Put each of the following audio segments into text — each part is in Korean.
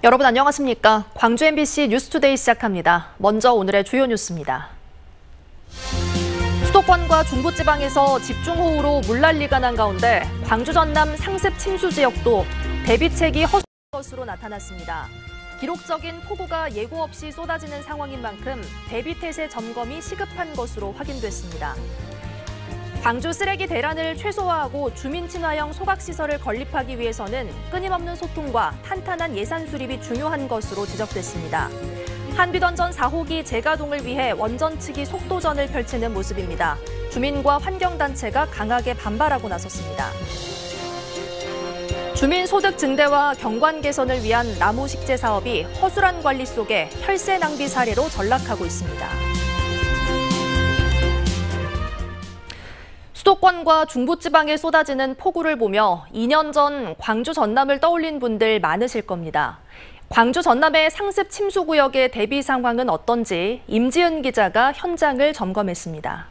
여러분 안녕하십니까? 광주 MBC 뉴스투데이 시작합니다. 먼저 오늘의 주요 뉴스입니다. 수도권과 중부지방에서 집중호우로 물난리가 난 가운데 광주 전남 상습 침수 지역도 대비책이 허술한 것으로 나타났습니다. 기록적인 폭우가 예고 없이 쏟아지는 상황인 만큼 대비태세 점검이 시급한 것으로 확인됐습니다. 광주 쓰레기 대란을 최소화하고 주민 친화형 소각시설을 건립하기 위해서는 끊임없는 소통과 탄탄한 예산 수립이 중요한 것으로 지적됐습니다. 한비던전 4호기 재가동을 위해 원전 측이 속도전을 펼치는 모습입니다. 주민과 환경단체가 강하게 반발하고 나섰습니다. 주민 소득 증대와 경관 개선을 위한 나무 식재 사업이 허술한 관리 속에 혈세 낭비 사례로 전락하고 있습니다. 수도권과 중부지방에 쏟아지는 폭우를 보며 2년 전 광주 전남을 떠올린 분들 많으실 겁니다. 광주 전남의 상습 침수 구역의 대비 상황은 어떤지 임지은 기자가 현장을 점검했습니다.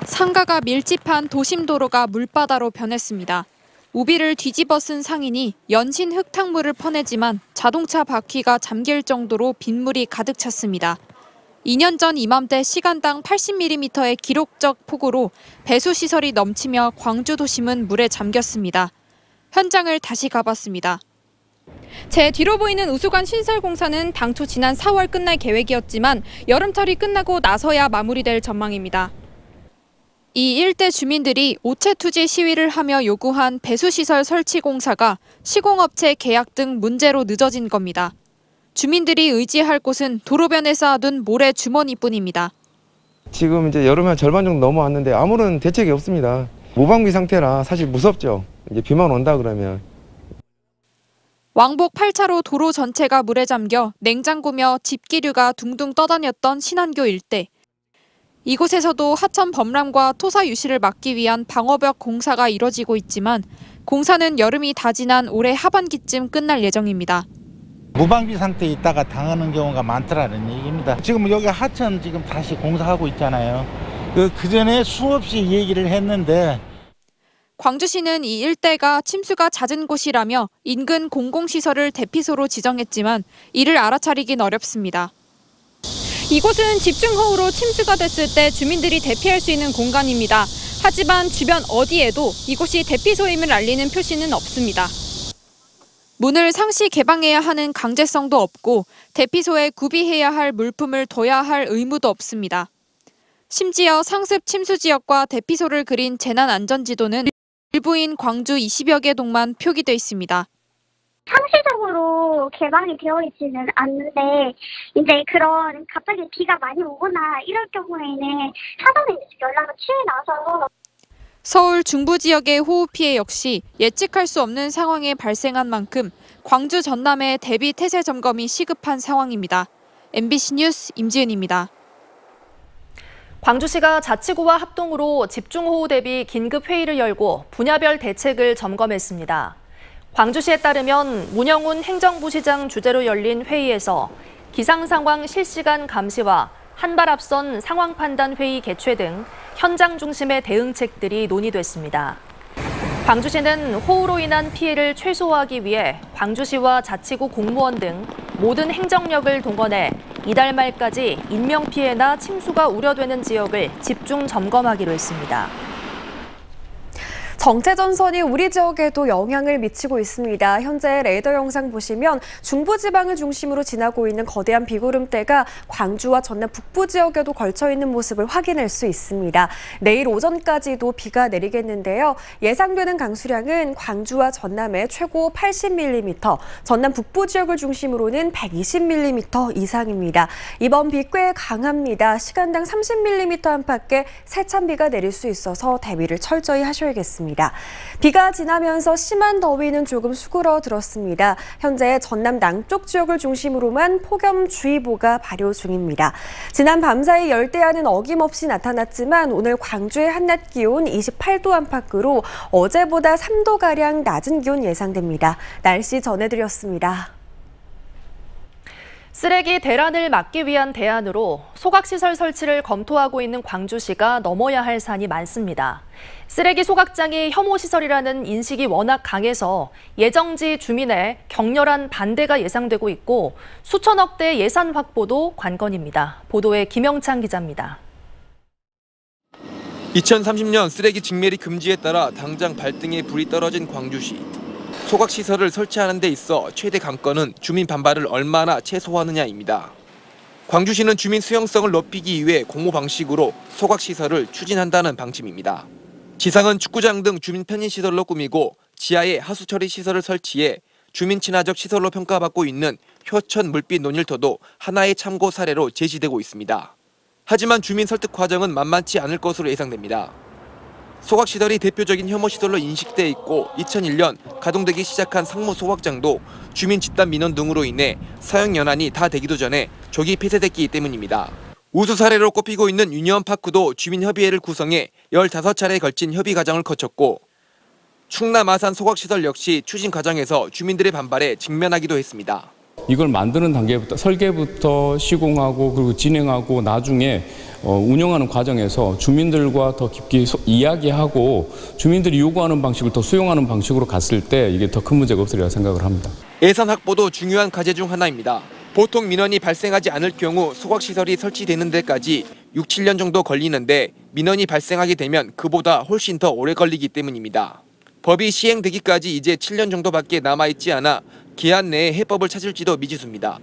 상가가 밀집한 도심도로가 물바다로 변했습니다. 우비를 뒤집어 쓴 상인이 연신 흙탕물을 퍼내지만 자동차 바퀴가 잠길 정도로 빗물이 가득 찼습니다. 2년 전 이맘때 시간당 80mm의 기록적 폭우로 배수시설이 넘치며 광주 도심은 물에 잠겼습니다. 현장을 다시 가봤습니다. 제 뒤로 보이는 우수관 신설 공사는 당초 지난 4월 끝날 계획이었지만 여름철이 끝나고 나서야 마무리될 전망입니다. 이 일대 주민들이 오체투지 시위를 하며 요구한 배수시설 설치 공사가 시공업체 계약 등 문제로 늦어진 겁니다. 주민들이 의지할 곳은 도로변에 쌓아둔 모래 주머니뿐입니다. 지금 이제 여름이 한 절반 정도 넘어왔는데 아무런 대책이 없습니다. 무방비 상태라 사실 무섭죠. 이제 비만 온다 그러면. 왕복 8차로 도로 전체가 물에 잠겨 냉장고며 집기류가 둥둥 떠다녔던 신안교 일대. 이곳에서도 하천 범람과 토사 유실을 막기 위한 방어벽 공사가 이뤄지고 있지만 공사는 여름이 다 지난 올해 하반기쯤 끝날 예정입니다. 무방비 상태에 있다가 당하는 경우가 많더라는 얘기입니다. 지금 여기 하천 지금 다시 공사하고 있잖아요. 그 전에 수없이 얘기를 했는데 광주시는 이 일대가 침수가 잦은 곳이라며 인근 공공시설을 대피소로 지정했지만 이를 알아차리긴 어렵습니다. 이곳은 집중호우로 침수가 됐을 때 주민들이 대피할 수 있는 공간입니다. 하지만 주변 어디에도 이곳이 대피소임을 알리는 표시는 없습니다. 문을 상시 개방해야 하는 강제성도 없고 대피소에 구비해야 할 물품을 둬야 할 의무도 없습니다. 심지어 상습 침수 지역과 대피소를 그린 재난안전지도는 일부인 광주 20여 개 동만 표기돼 있습니다. 상시적으로 개방이 되어 있지는 않는데 이제 그런 갑자기 비가 많이 오거나 이럴 경우에는 사전에 연락을 취해놔서 서울 중부 지역의 호우 피해 역시 예측할 수 없는 상황에 발생한 만큼 광주 전남의 대비 태세 점검이 시급한 상황입니다. MBC 뉴스 임지은입니다. 광주시가 자치구와 합동으로 집중호우 대비 긴급회의를 열고 분야별 대책을 점검했습니다. 광주시에 따르면 문영훈 행정부시장 주재로 열린 회의에서 기상상황 실시간 감시와 한 발 앞선 상황 판단 회의 개최 등 현장 중심의 대응책들이 논의됐습니다. 광주시는 호우로 인한 피해를 최소화하기 위해 광주시와 자치구 공무원 등 모든 행정력을 동원해 이달 말까지 인명피해나 침수가 우려되는 지역을 집중 점검하기로 했습니다. 정체전선이 우리 지역에도 영향을 미치고 있습니다. 현재 레이더 영상 보시면 중부지방을 중심으로 지나고 있는 거대한 비구름대가 광주와 전남 북부 지역에도 걸쳐 있는 모습을 확인할 수 있습니다. 내일 오전까지도 비가 내리겠는데요. 예상되는 강수량은 광주와 전남에 최고 80mm, 전남 북부 지역을 중심으로는 120mm 이상입니다. 이번 비 꽤 강합니다. 시간당 30mm 안팎의 세찬 비가 내릴 수 있어서 대비를 철저히 하셔야겠습니다. 비가 지나면서 심한 더위는 조금 수그러들었습니다. 현재 전남 남쪽 지역을 중심으로만 폭염주의보가 발효 중입니다. 지난 밤사이 열대야는 어김없이 나타났지만 오늘 광주의 한낮 기온 28도 안팎으로 어제보다 3도가량 낮은 기온 예상됩니다. 날씨 전해드렸습니다. 쓰레기 대란을 막기 위한 대안으로 소각시설 설치를 검토하고 있는 광주시가 넘어야 할 산이 많습니다. 쓰레기 소각장이 혐오시설이라는 인식이 워낙 강해서 예정지 주민의 격렬한 반대가 예상되고 있고 수천억 대 예산 확보도 관건입니다. 보도에 김영창 기자입니다. 2030년 쓰레기 직매리 금지에 따라 당장 발등에 불이 떨어진 광주시. 소각시설을 설치하는 데 있어 최대 관건은 주민 반발을 얼마나 최소화하느냐입니다. 광주시는 주민 수용성을 높이기 위해 공모 방식으로 소각시설을 추진한다는 방침입니다. 지상은 축구장 등 주민 편의시설로 꾸미고 지하에 하수처리 시설을 설치해 주민 친화적 시설로 평가받고 있는 효천 물빛 논일터도 하나의 참고 사례로 제시되고 있습니다. 하지만 주민 설득 과정은 만만치 않을 것으로 예상됩니다. 소각시설이 대표적인 혐오시설로 인식돼 있고 2001년 가동되기 시작한 상무 소각장도 주민 집단 민원 등으로 인해 사용 연한이 다 되기도 전에 조기 폐쇄됐기 때문입니다. 우수 사례로 꼽히고 있는 유니언파크도 주민협의회를 구성해 15차례에 걸친 협의 과정을 거쳤고 충남 아산 소각시설 역시 추진 과정에서 주민들의 반발에 직면하기도 했습니다. 이걸 만드는 단계부터 설계부터 시공하고 그리고 진행하고 나중에 운영하는 과정에서 주민들과 더 깊게 이야기하고 주민들이 요구하는 방식을 더 수용하는 방식으로 갔을 때 이게 더 큰 문제가 없으리라 생각을 합니다. 예산 확보도 중요한 과제 중 하나입니다. 보통 민원이 발생하지 않을 경우 소각시설이 설치되는 데까지 6, 7년 정도 걸리는데 민원이 발생하게 되면 그보다 훨씬 더 오래 걸리기 때문입니다. 법이 시행되기까지 이제 7년 정도밖에 남아있지 않아 기한 내에 해법을 찾을지도 미지수입니다.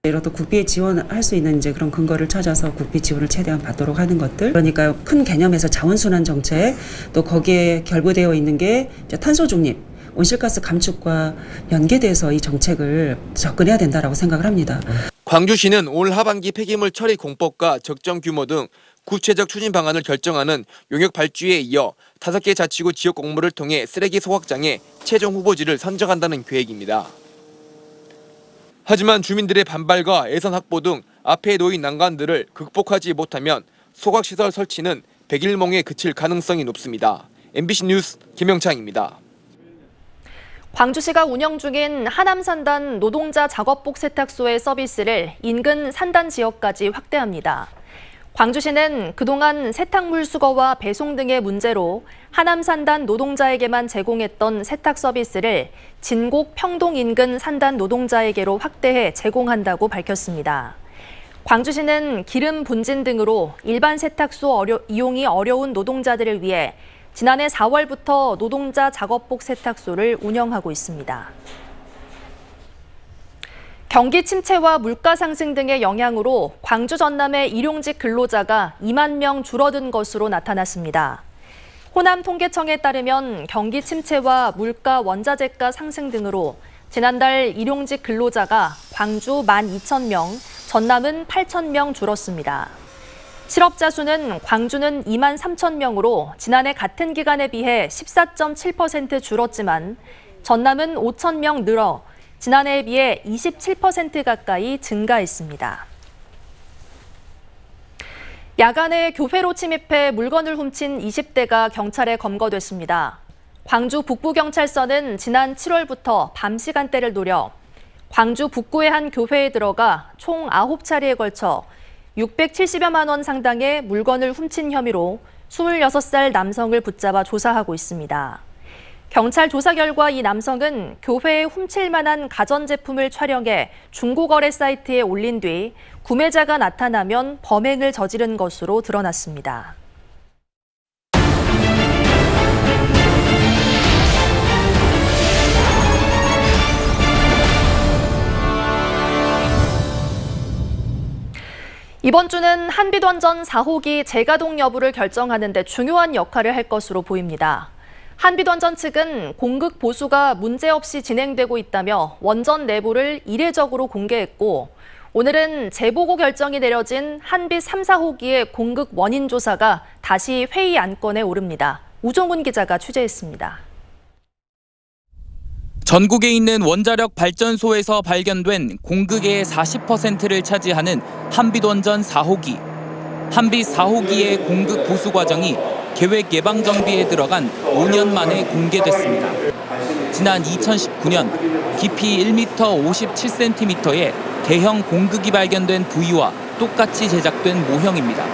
예를 들어 국비에 지원할 수 있는 이제 그런 근거를 찾아서 국비 지원을 최대한 받도록 하는 것들. 그러니까 큰 개념에서 자원순환 정책, 또 거기에 결부되어 있는 게 이제 탄소 중립, 온실가스 감축과 연계돼서 이 정책을 접근해야 된다라고 생각을 합니다. 광주시는 올 하반기 폐기물 처리 공법과 적정 규모 등 구체적 추진 방안을 결정하는 용역 발주에 이어 5개 자치구 지역 공모를 통해 쓰레기 소각장의 최종 후보지를 선정한다는 계획입니다. 하지만 주민들의 반발과 예산 확보 등 앞에 놓인 난관들을 극복하지 못하면 소각시설 설치는 백일몽에 그칠 가능성이 높습니다. MBC 뉴스 김영창입니다. 광주시가 운영 중인 하남산단 노동자 작업복 세탁소의 서비스를 인근 산단 지역까지 확대합니다. 광주시는 그동안 세탁물 수거와 배송 등의 문제로 하남산단 노동자에게만 제공했던 세탁 서비스를 진곡 평동 인근 산단 노동자에게로 확대해 제공한다고 밝혔습니다. 광주시는 기름 분진 등으로 일반 세탁소 이용이 어려운 노동자들을 위해 지난해 4월부터 노동자 작업복 세탁소를 운영하고 있습니다. 경기 침체와 물가 상승 등의 영향으로 광주 전남의 일용직 근로자가 2만 명 줄어든 것으로 나타났습니다. 호남 통계청에 따르면 경기 침체와 물가 원자재가 상승 등으로 지난달 일용직 근로자가 광주 12,000명, 전남은 8,000명 줄었습니다. 실업자 수는 광주는 2만 3,000명으로 지난해 같은 기간에 비해 14.7% 줄었지만 전남은 5,000명 늘어 지난해에 비해 27% 가까이 증가했습니다. 야간에 교회로 침입해 물건을 훔친 20대가 경찰에 검거됐습니다. 광주 북부경찰서는 지난 7월부터 밤 시간대를 노려 광주 북구의 한 교회에 들어가 총 9차례에 걸쳐 670여만 원 상당의 물건을 훔친 혐의로 26살 남성을 붙잡아 조사하고 있습니다. 경찰 조사 결과 이 남성은 교회에 훔칠 만한 가전제품을 촬영해 중고거래 사이트에 올린 뒤 구매자가 나타나면 범행을 저지른 것으로 드러났습니다. 이번 주는 한빛원전 4호기 재가동 여부를 결정하는 데 중요한 역할을 할 것으로 보입니다. 한빛원전 측은 공급 보수가 문제없이 진행되고 있다며 원전 내부를 이례적으로 공개했고 오늘은 재보고 결정이 내려진 한빛 3, 4호기의 공급 원인 조사가 다시 회의 안건에 오릅니다. 우종훈 기자가 취재했습니다. 전국에 있는 원자력 발전소에서 발견된 공급의 40%를 차지하는 한빛원전 4호기. 한빛 4호기의 공급 보수 과정이 계획 예방 정비에 들어간 5년 만에 공개됐습니다. 지난 2019년 깊이 1m 57cm의 개형 공극이 발견된 부위와 똑같이 제작된 모형입니다.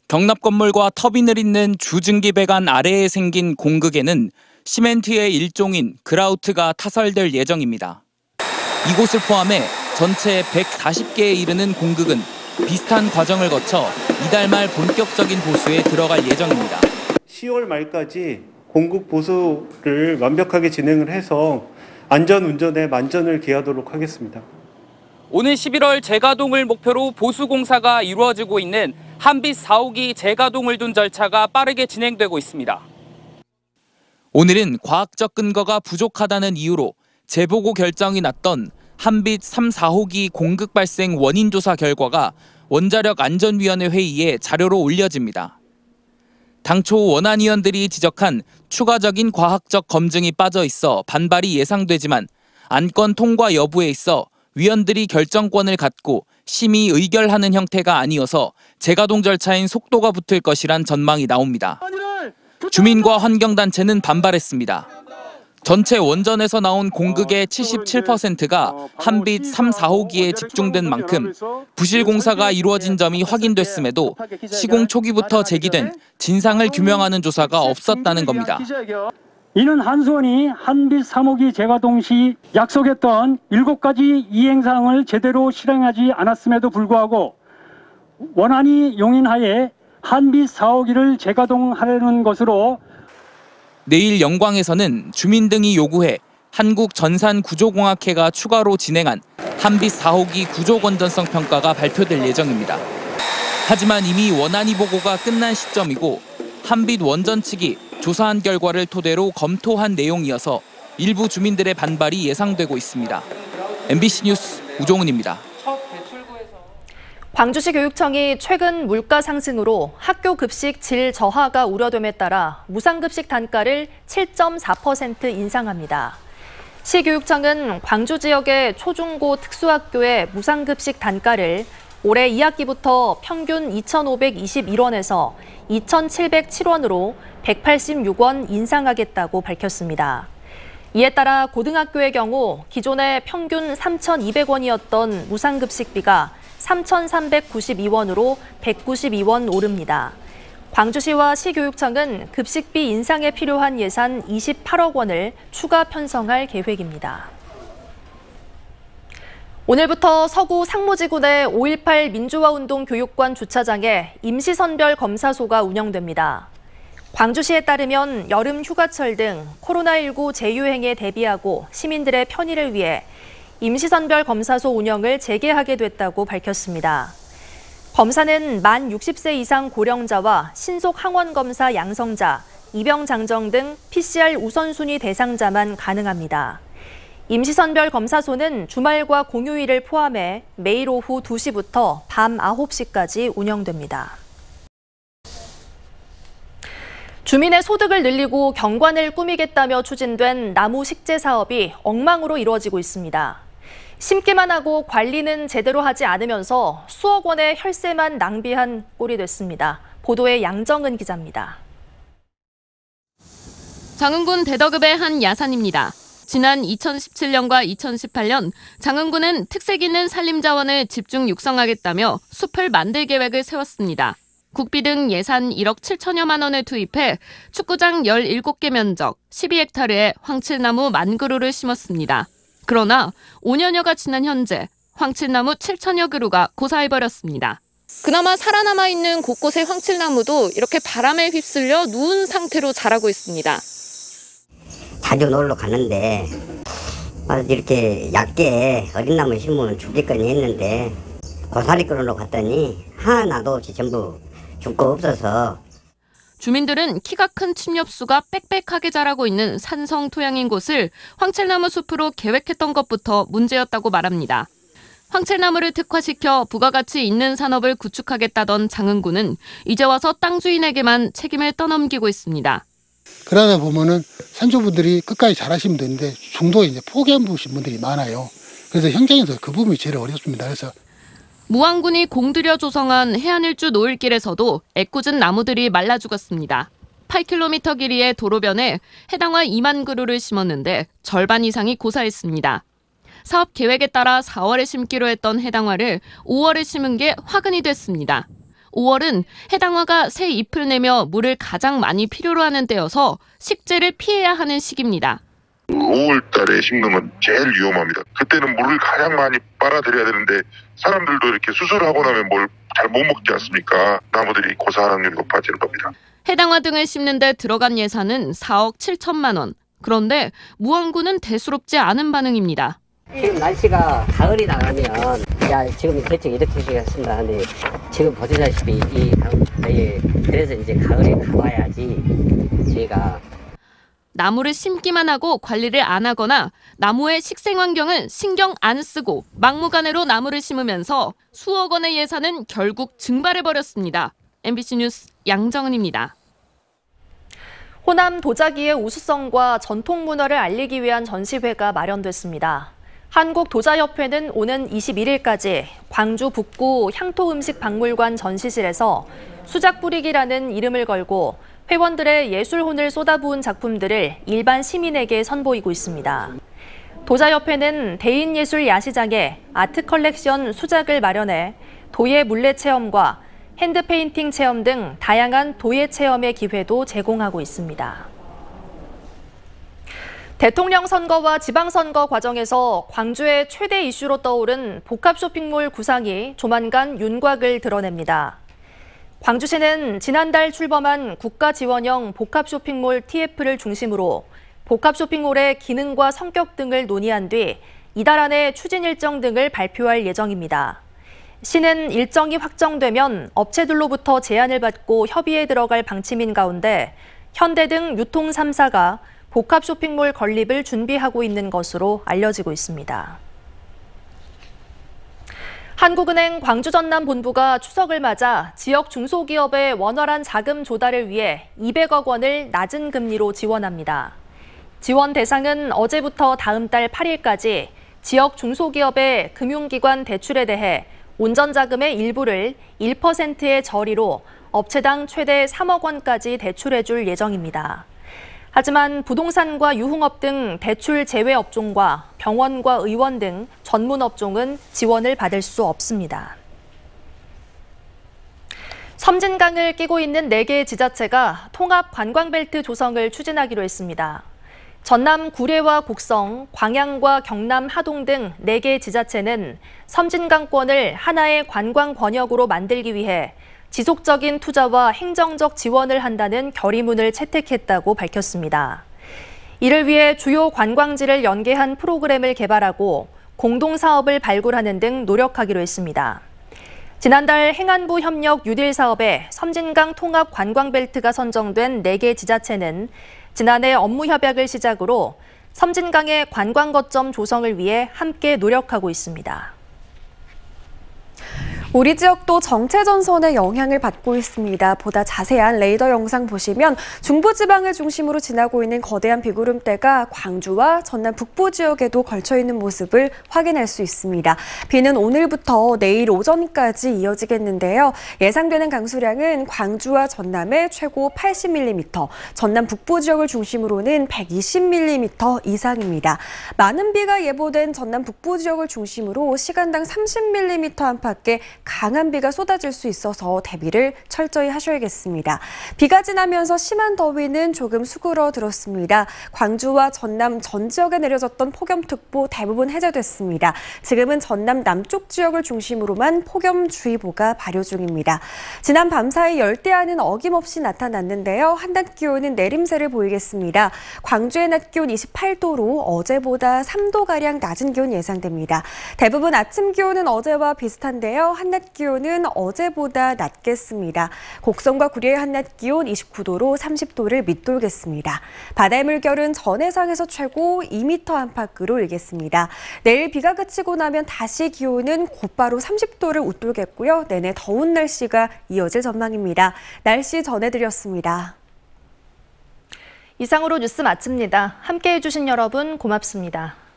경납 건물과 터빈을 잇는 주증기 배관 아래에 생긴 공극에는 시멘트의 일종인 그라우트가 타설될 예정입니다. 이곳을 포함해 전체 140개에 이르는 공극은 비슷한 과정을 거쳐 이달 말 본격적인 보수에 들어갈 예정입니다. 10월 말까지 공극 보수를 완벽하게 진행을 해서 안전운전에 만전을 기하도록 하겠습니다. 오늘 11월 재가동을 목표로 보수 공사가 이루어지고 있는 한빛 4호기 재가동을 둔 절차가 빠르게 진행되고 있습니다. 오늘은 과학적 근거가 부족하다는 이유로 재보고 결정이 났던 한빛 3, 4호기 공극 발생 원인 조사 결과가 원자력 안전위원회 회의에 자료로 올려집니다. 당초 원안위원들이 지적한 추가적인 과학적 검증이 빠져 있어 반발이 예상되지만 안건 통과 여부에 있어 위원들이 결정권을 갖고 심의 의결하는 형태가 아니어서 재가동 절차인 속도가 붙을 것이란 전망이 나옵니다. 주민과 환경단체는 반발했습니다. 전체 원전에서 나온 공극의 77%가 한빛 3, 4호기에 집중된 만큼 부실 공사가 이루어진 점이 확인됐음에도 시공 초기부터 제기된 진상을 규명하는 조사가 없었다는 겁니다. 이는 한수원이 한빛 3호기 재가동 시 약속했던 7가지 이행사항을 제대로 실행하지 않았음에도 불구하고 원안이 용인하에 한빛 4호기를 재가동하려는 것으로 내일 영광에서는 주민 등이 요구해 한국전산구조공학회가 추가로 진행한 한빛 4호기 구조 건전성 평가가 발표될 예정입니다. 하지만 이미 원안위 보고가 끝난 시점이고 한빛 원전 측이 조사한 결과를 토대로 검토한 내용이어서 일부 주민들의 반발이 예상되고 있습니다. MBC 뉴스 우종은입니다. 광주시 교육청이 최근 물가 상승으로 학교 급식 질 저하가 우려됨에 따라 무상급식 단가를 7.4% 인상합니다. 시교육청은 광주 지역의 초중고 특수학교의 무상급식 단가를 올해 2학기부터 평균 2,521원에서 2,707원으로 186원 인상하겠다고 밝혔습니다. 이에 따라 고등학교의 경우 기존의 평균 3,200원이었던 무상급식비가 3,392원으로 192원 오릅니다. 광주시와 시교육청은 급식비 인상에 필요한 예산 28억 원을 추가 편성할 계획입니다. 오늘부터 서구 상무지구내 5.18 민주화운동 교육관 주차장에 임시선별 검사소가 운영됩니다. 광주시에 따르면 여름 휴가철 등 코로나19 재유행에 대비하고 시민들의 편의를 위해 임시선별 검사소 운영을 재개하게 됐다고 밝혔습니다. 검사는 만 60세 이상 고령자와 신속 항원검사 양성자, 입영장정 등 PCR 우선순위 대상자만 가능합니다. 임시선별 검사소는 주말과 공휴일을 포함해 매일 오후 2시부터 밤 9시까지 운영됩니다. 주민의 소득을 늘리고 경관을 꾸미겠다며 추진된 나무 식재 사업이 엉망으로 이루어지고 있습니다. 심기만 하고 관리는 제대로 하지 않으면서 수억 원의 혈세만 낭비한 꼴이 됐습니다. 보도에 양정은 기자입니다. 장흥군 대덕읍의 한 야산입니다. 지난 2017년과 2018년 장흥군은 특색 있는 산림자원을 집중 육성하겠다며 숲을 만들 계획을 세웠습니다. 국비 등 예산 1억 7천여만 원을 투입해 축구장 17개 면적 12헥타르에 황칠나무 10,000그루를 심었습니다. 그러나 5년여가 지난 현재 황칠나무 7천여 그루가 고사해버렸습니다. 그나마 살아남아 있는 곳곳의 황칠나무도 이렇게 바람에 휩쓸려 누운 상태로 자라고 있습니다. 자주 놀러 갔는데 이렇게 얕게 어린 나무 심으면 죽겠거니 했는데 고사리 끌어놓고 갔더니 하나도 없이 전부 죽고 없어서. 주민들은 키가 큰 침엽수가 빽빽하게 자라고 있는 산성 토양인 곳을 황칠나무 숲으로 계획했던 것부터 문제였다고 말합니다. 황칠나무를 특화시켜 부가가치 있는 산업을 구축하겠다던 장흥군은 이제 와서 땅 주인에게만 책임을 떠넘기고 있습니다. 그러다 보면은 산초분들이 끝까지 잘하시면 되는데 중도에 이제 포기한 분들이 많아요. 그래서 현장에서 그 부분이 제일 어렵습니다. 그래서 무안군이 공들여 조성한 해안일주 노을길에서도 애꿎은 나무들이 말라 죽었습니다. 8km 길이의 도로변에 해당화 2만 그루를 심었는데 절반 이상이 고사했습니다. 사업 계획에 따라 4월에 심기로 했던 해당화를 5월에 심은 게 화근이 됐습니다. 5월은 해당화가 새 잎을 내며 물을 가장 많이 필요로 하는 때여서 식재를 피해야 하는 시기입니다. 5월 달에 심는 건 제일 위험합니다. 그때는 물을 가장 많이 빨아들여야 되는데 사람들도 이렇게 수술하고 나면 뭘 잘 못 먹지 않습니까? 나무들이 고사할 확률이 높아지는 겁니다. 해당화 등을 심는 데 들어간 예산은 4억 7천만 원. 그런데 무안군은 대수롭지 않은 반응입니다. 지금 날씨가 가을이 나가면 지금 대충 이렇게 시켰습니다. 근데 지금 보시다시피 그래서 이제 가을에 가봐야지 저희가 나무를 심기만 하고 관리를 안 하거나 나무의 식생 환경을 신경 안 쓰고 막무가내로 나무를 심으면서 수억 원의 예산은 결국 증발해버렸습니다. MBC 뉴스 양정은입니다. 호남 도자기의 우수성과 전통 문화를 알리기 위한 전시회가 마련됐습니다. 한국도자협회는 오는 21일까지 광주 북구 향토음식박물관 전시실에서 수작부리기라는 이름을 걸고 회원들의 예술혼을 쏟아부은 작품들을 일반 시민에게 선보이고 있습니다. 도자협회는 대인예술 야시장에 아트 컬렉션 수작을 마련해 도예 물레 체험과 핸드페인팅 체험 등 다양한 도예 체험의 기회도 제공하고 있습니다. 대통령 선거와 지방선거 과정에서 광주의 최대 이슈로 떠오른 복합 쇼핑몰 구상이 조만간 윤곽을 드러냅니다. 광주시는 지난달 출범한 국가지원형 복합 쇼핑몰 TF를 중심으로 복합 쇼핑몰의 기능과 성격 등을 논의한 뒤 이달 안에 추진 일정 등을 발표할 예정입니다. 시는 일정이 확정되면 업체들로부터 제안을 받고 협의에 들어갈 방침인 가운데 현대 등 유통 3사가 복합 쇼핑몰 건립을 준비하고 있는 것으로 알려지고 있습니다. 한국은행 광주전남본부가 추석을 맞아 지역 중소기업의 원활한 자금 조달을 위해 200억 원을 낮은 금리로 지원합니다. 지원 대상은 어제부터 다음 달 8일까지 지역 중소기업의 금융기관 대출에 대해 온전자금의 일부를 1%의 저리로 업체당 최대 3억 원까지 대출해줄 예정입니다. 하지만 부동산과 유흥업 등 대출 제외 업종과 병원과 의원 등 전문 업종은 지원을 받을 수 없습니다. 섬진강을 끼고 있는 4개 지자체가 통합 관광벨트 조성을 추진하기로 했습니다. 전남 구례와 곡성, 광양과 경남 하동 등 4개 지자체는 섬진강권을 하나의 관광 권역으로 만들기 위해 지속적인 투자와 행정적 지원을 한다는 결의문을 채택했다고 밝혔습니다. 이를 위해 주요 관광지를 연계한 프로그램을 개발하고 공동사업을 발굴하는 등 노력하기로 했습니다. 지난달 행안부 협력 뉴딜 사업에 섬진강 통합 관광벨트가 선정된 4개 지자체는 지난해 업무 협약을 시작으로 섬진강의 관광 거점 조성을 위해 함께 노력하고 있습니다. 우리 지역도 정체전선의 영향을 받고 있습니다. 보다 자세한 레이더 영상 보시면 중부지방을 중심으로 지나고 있는 거대한 비구름대가 광주와 전남 북부 지역에도 걸쳐 있는 모습을 확인할 수 있습니다. 비는 오늘부터 내일 오전까지 이어지겠는데요. 예상되는 강수량은 광주와 전남에 최고 80mm, 전남 북부 지역을 중심으로는 120mm 이상입니다. 많은 비가 예보된 전남 북부 지역을 중심으로 시간당 30mm 안팎의 강한 비가 쏟아질 수 있어서 대비를 철저히 하셔야겠습니다. 비가 지나면서 심한 더위는 조금 수그러들었습니다. 광주와 전남 전 지역에 내려졌던 폭염특보 대부분 해제됐습니다. 지금은 전남 남쪽 지역을 중심으로만 폭염주의보가 발효 중입니다. 지난 밤 사이 열대야는 어김없이 나타났는데요. 한낮 기온은 내림세를 보이겠습니다. 광주의 낮 기온 28도로 어제보다 3도가량 낮은 기온 예상됩니다. 대부분 아침 기온은 어제와 비슷한데요. 한낮 기온은 어제보다 낮겠습니다. 곡성과 구리의 한낮 기온 29도로 30도를 밑돌겠습니다. 바다의 물결은 전해상에서 최고 2m 안팎으로 일겠습니다. 내일 비가 그치고 나면 다시 기온은 곧바로 30도를 웃돌겠고요. 내내 더운 날씨가 이어질 전망입니다. 날씨 전해드렸습니다. 이상으로 뉴스 마칩니다. 함께해 주신 여러분 고맙습니다.